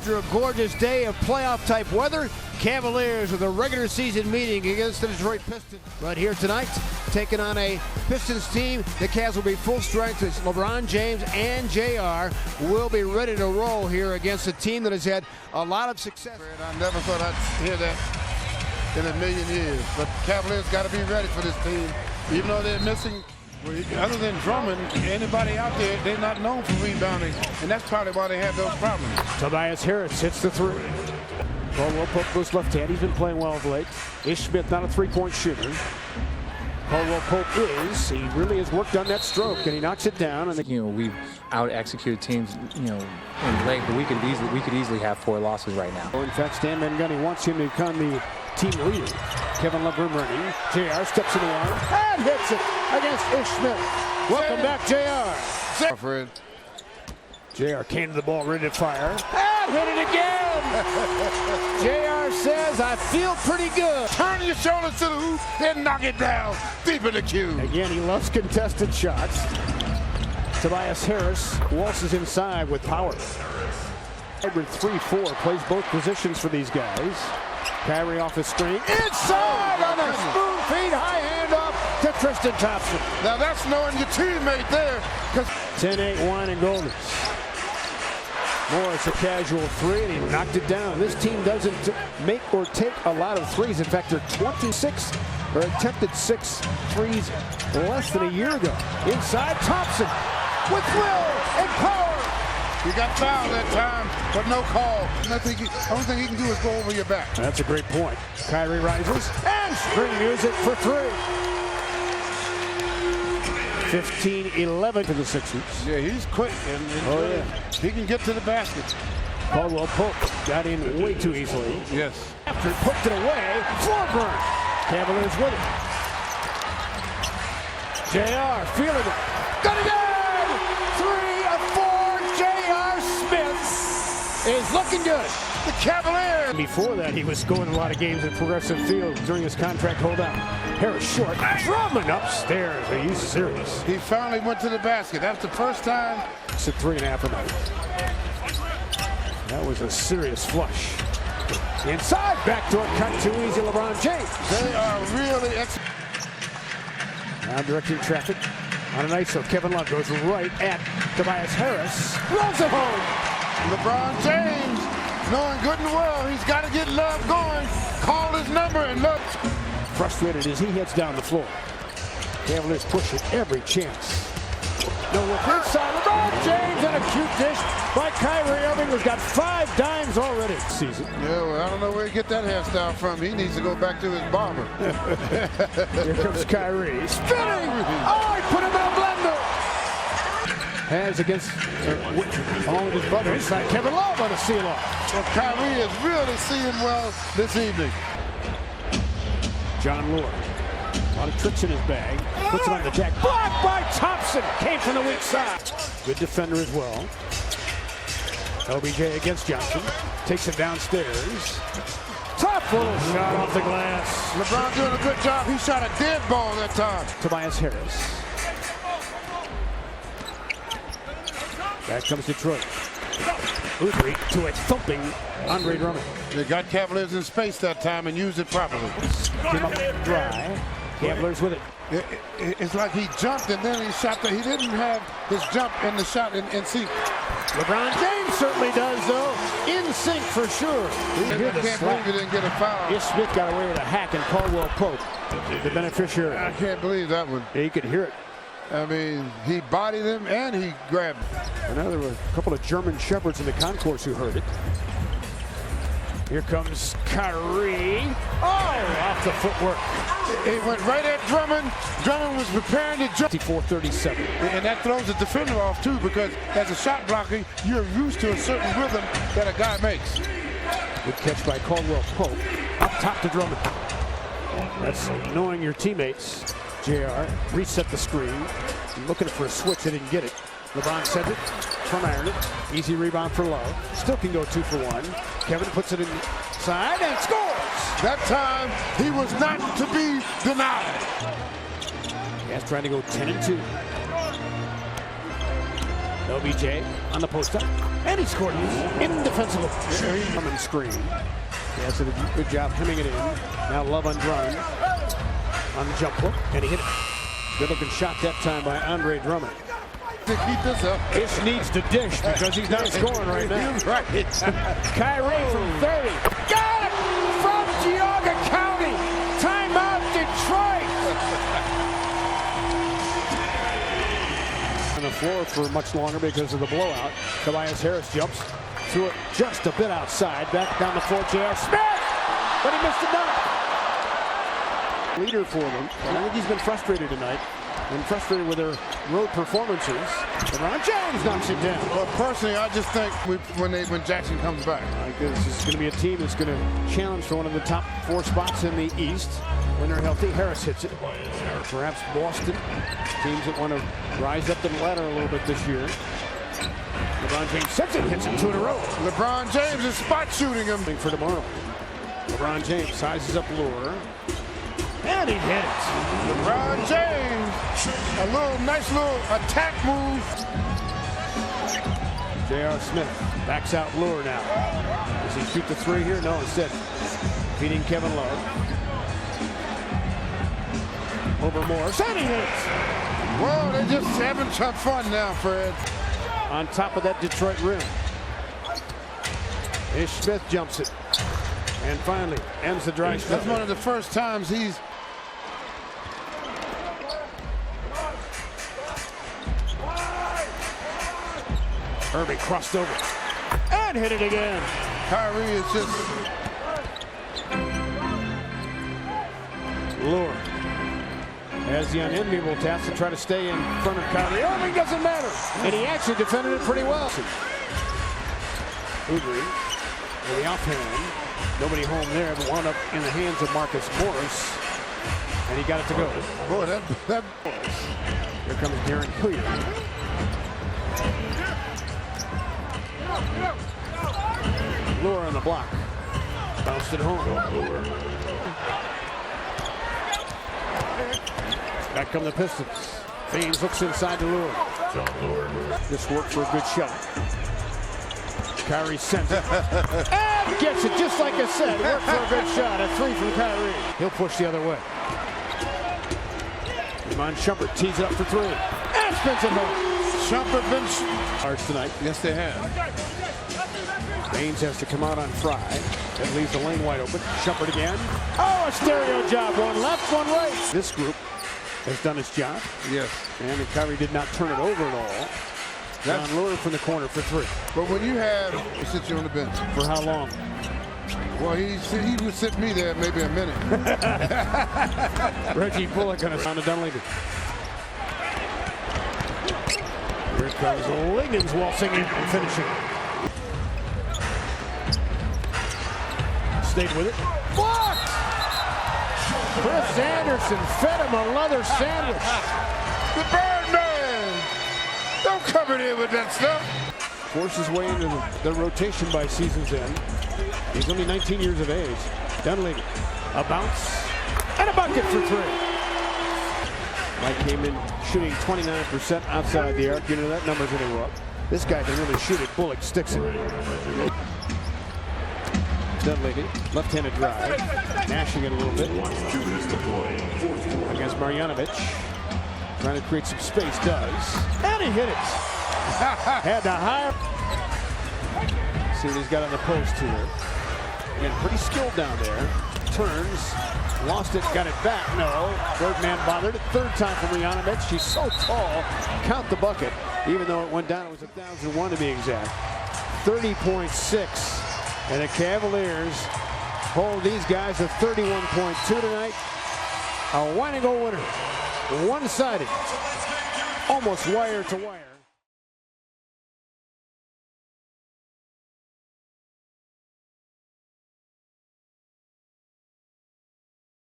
After a gorgeous day of playoff-type weather, Cavaliers with a regular season meeting against the Detroit Pistons. Right here tonight, taking on a Pistons team. The Cavs will be full strength as LeBron James and JR will be ready to roll here against a team that has had a lot of success. I never thought I'd hear that in a million years, but Cavaliers got to be ready for this team, even though they're missing. Other than Drummond, anybody out there, they're not known for rebounding, and that's probably why they have those problems. Tobias Harris hits the three. Caldwell Pope goes left hand. He's been playing well of late. Ish Smith not a three-point shooter. Caldwell Pope is. He really has worked on that stroke, and he knocks it down. And we've out-executed teams, in late, but we could easily have 4 losses right now. In fact, Stan Van Gundy wants him to become the team leader. Kevin Love running. JR steps in the arm and hits it against Ish Smith. Welcome back, JR. Fred. JR came to the ball, ready to fire, and hit it again. JR says, I feel pretty good. Turn your shoulders to the hoop, then knock it down deep in the cube. Again, he loves contested shots. Tobias Harris waltzes inside with power. Hybrid 3-4 plays both positions for these guys. Kyrie off the screen. Inside on a spoon feed, high hand off to Tristan Thompson. Now that's knowing your teammate there. 10-8 wine and Golders. Morris a casual three, and he knocked it down. This team doesn't make or take a lot of threes. In fact, they're 26 or attempted 6 threes less than a year ago. Inside, Thompson with will and power. He got fouled that time, but no call. Only thing he can do is go over your back. That's a great point. Kyrie rises and string music for 3. 15-11 to the Sixers. Yeah, he's quick, and he can get to the basket. Caldwell Pope got in way too easily. Yes. After poked it away, floor burn. Cavaliers with it. JR feeling it. Got it again! 3 of 4. JR Smith is looking good. The Cavaliers. Before that, he was going a lot of games at Progressive Field during his contract holdout. Harris short. Drummond upstairs. Are you serious? He finally went to the basket. That's the first time. It's at 3.5 a night. That was a serious flush. Inside, backdoor cut too easy. LeBron James. They are really now directing traffic on an ISO. Kevin Love goes right at Tobias Harris. Rolls it home. LeBron James, knowing good and well, he's got to get Love going. Call his number and Love. Frustrated as he heads down the floor. Cavaliers push it every chance. No look inside. LeBron James and a cute dish by Kyrie Irving, who's got 5 dimes already this season. Yeah, well, I don't know where he get that hairstyle from. He needs to go back to his barber. Here comes Kyrie. Spinning! Oh, he put him in a blender! Has against, along with his brother, inside Kevin Love on a seal-off. Well, Kyrie is really seeing well this evening. John Lord. A lot of tricks in his bag. Puts it on the jack. Blocked by Thompson. Came from the weak side. Good defender as well. LBJ against Johnson. Takes it downstairs. Tough little shot off the glass. LeBron doing a good job. He shot a dead ball that time. Tobias Harris. Back comes Detroit. Udry to a thumping Andre Drummond. They got Cavaliers in space that time and used it properly. Came up dry. Cavaliers with it. It's like he jumped and then he shot. He didn't have his jump and the shot in sync. LeBron James certainly does, though. In sync for sure. I can't believe he didn't get a foul. Ish Smith got away with a hack, and Caldwell Pope, the beneficiary. I can't believe that one. Yeah, you could hear it. I mean, he bodied him and he grabbed him. And now there were a couple of German shepherds in the concourse who heard it. Here comes Kyrie. Oh, off the footwork. It went right at Drummond. Drummond was preparing to jump. 54-37. And that throws the defender off, too, because as a shot blocker, you're used to a certain rhythm that a guy makes. Good catch by Caldwell Pope. Up top to Drummond. That's knowing your teammates. JR reset the screen. Looking for a switch, they didn't get it. LeBron sent it, front iron it. Easy rebound for Love. Still can go 2 for 1. Kevin puts it inside and scores! That time, he was not to be denied. Cavs trying to go 10-2. OBJ on the post up, and he scored it. Indefensible. Very coming screen. He has a good job hemming it in. Now Love on Drummond on the jump hook, and he hit it. Good looking shot that time by Andre Drummond. To keep this up. Ish needs to dish because he's not scoring right now. Right. Kyrie from 30. Got it from Geauga County. Timeout Detroit. On the floor for much longer because of the blowout. Tobias Harris jumps, threw it just a bit outside. Back down the floor, J.R. Smith, but he missed the dunk. Leader for them. And I think he's been frustrated tonight. And frustrated with their road performances. LeBron James knocks it down. Well, personally, I just think when Jackson comes back. This is going to be a team that's going to challenge for one of the top 4 spots in the East when they're healthy. Harris hits it. Perhaps Boston, teams that want to rise up the ladder a little bit this year. LeBron James sets it, hits it 2 in a row. LeBron James is spot shooting him. For tomorrow. LeBron James sizes up Lure. And he hit it. LeBron James, a nice little attack move. J.R. Smith backs out Lure now. Does he shoot the 3 here? No, instead feeding Kevin Love. Over Morris, and he hits. Well, they're just having some fun now, Fred. On top of that Detroit rim. Ish Smith jumps it. And finally ends the drive. That's one of the first times he's... Irving crossed over and hit it again. Kyrie is just... Lure has the unenviable task to try to stay in front of Kyrie. Irving doesn't matter. And he actually defended it pretty well. Udry with the offhand. Nobody home there, but wound up in the hands of Marcus Morris. And he got it to go. Boy, that... Here comes Darren Hilliard. Lure on the block. Bounced it home. Back come the Pistons. Baines looks inside to Lure. This worked for a good shot. Kyrie sends it. And gets it just like I said. Worked for a good shot. A 3 from Kyrie. He'll push the other way. Iman Shumpert tees it up for 3. And spins it home. Shumpert been... Cards tonight. Yes, they have. Baines has to come out on Fry. That leaves the lane wide open. Shumpert again. Oh, a stereo job. One left, one right. This group has done its job. Yes. And Kyrie did not turn it over at all. John Lure from the corner for 3. But when you have... He sits you on the bench. For how long? Well, he would sit me there maybe a minute. Reggie Bullock on to Dunleavy. Here comes Liggins waltzing in and finishing. Stayed with it. Blocked! Chris Anderson fed him a leather sandwich. The Birdman! Don't come in here with that stuff. Forces his way into the rotation by season's end. He's only 19 years of age. Dunleavy, a bounce, and a bucket for 3. Mike came in shooting 29% outside the arc. You know that number's going to go up. This guy can really shoot it. Bullock sticks it. Dunleavy, left-handed drive, mashing it a little bit. Against Marjanovic, trying to create some space, does. And he hit it. Had the higher. See what he's got on the post here. Again, pretty skilled down there. Turns, lost it, got it back. No, Birdman bothered it. 3rd time for Marjanovic. She's so tall. Count the bucket. Even though it went down, it was 1,001 to be exact. 30.6. And the Cavaliers hold these guys to 31.2 tonight. A winning goal winner. One-sided. Almost wire to wire.